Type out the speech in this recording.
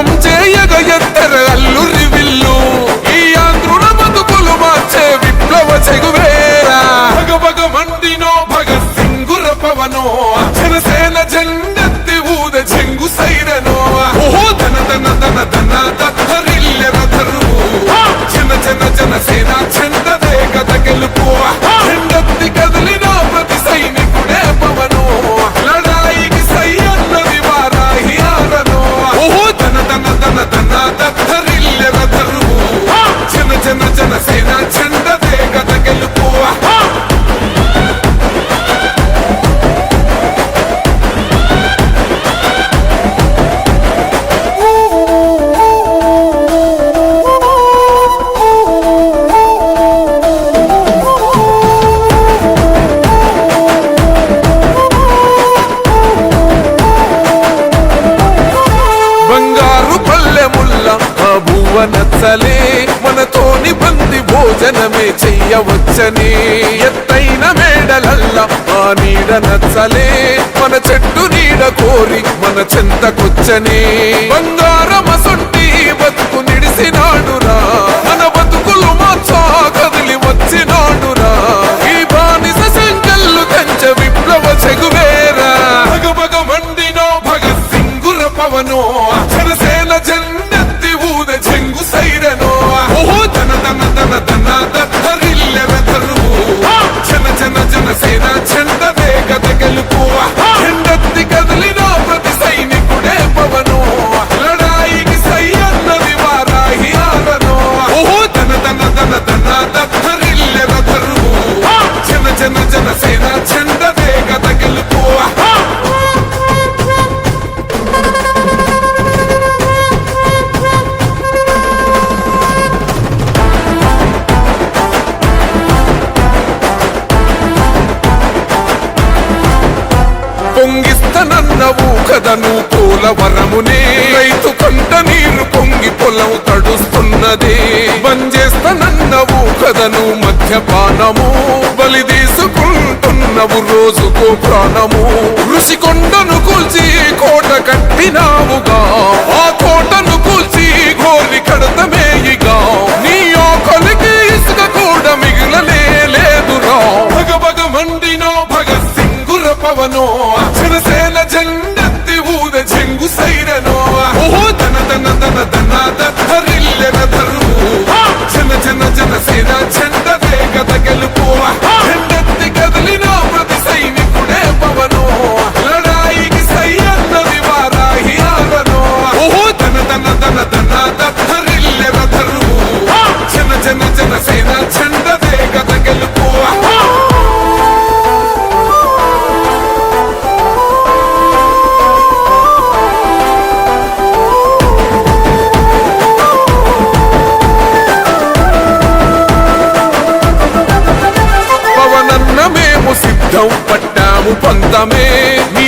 యుద్ధం చేయగ ఎత్తర అల్లురి విల్లు ఈ ఆంధ్రుల బతుకులు మార్చే విప్లవ చెగువేరా భగ మండినో భగత్ సింగుర పవనో జనసేన జెండెత్తి ఊద చెంగు సైరనో ఓహో ధన ధన ధన ధన దత్తరిల్లెర ధరువు జనసేన చెండదే కథ గెలుపు జెండెత్తి కదిలిన ప్రతి సైనికుడే పవనో లడాయికి సై అన్నది వారాహి ఆరనో ఓహో ధన ధన ధన ధన దత్తరిల్లెర ధరువు జనసేన చెండదే కథ గెలుపు నచ్చలే మనతోని బంది భోజనమే చెయ్యవచ్చని ఎత్తైన మేడలల్ల ఆ నీడ నచ్చలే మన చెట్టు నీడ కోరి మన చెంతకొచ్చని బంగారమసొంటి బతుకు నిడిసినాడురా మన బతుకులు మార్చా కదిలి వచ్చినాడురా ఈ బానిస సంకల్లు కంచె విప్లవ చెగువేరా భగ మండినో భగత్ సింగుర పవనో జనసేన జెండెత్తి ఊద చెంగు సైరనో ఓహో ధన ధన ధన ధన దత్తరిల్లెర ధరువు జనసేన చెండదే కథ గెలుపు జెండెత్తి కదిలిన ప్రతి సైనికుడే పవనో లడాయికి సై అన్నది వారాహి ఆరనో ఓహో ధన ధన ధన ధన దత్తరిల్లెర ధరువు జనసేన చెండదే కథ గెలుపు పొంగిస్తనన్నవు కదను పోలవరమునే రైతు కంట నీరు పొంగి పొలం తడుస్తున్నది బంజేస్తనన్నవు కదను మద్యపానము బలి తీసుకుంటున్నవు రోజుకో ప్రాణము ఋషికొండను కూల్చి కోట కట్టినావుగా ఆ కోటను కూల్చి గోలి కడతమేయిగా నీ ఆకలికి ఇసుక కూడా మిగిలనే లేదురా భగ మండినో భగత్ సింగుర పవనో జనసేన జెండెత్తి ఊద చెంగు సైరనో ఓహో ధన ధన ధన ధన దత్తరిల్లెర ధరువు జనసేన చెండదే కథ గెలుపు జెండెత్తి కదిలిన ప్రతి సైనికుడే పవనో లడాయికి సై అన్నది వారాహి ఆరనో ఓహో ధన ధన ధన ధన దత్తరిల్లెర ధరువు జనసేన చెండదే కథ గెలుపు సిద్ధం పట్టాము పంతమే నీ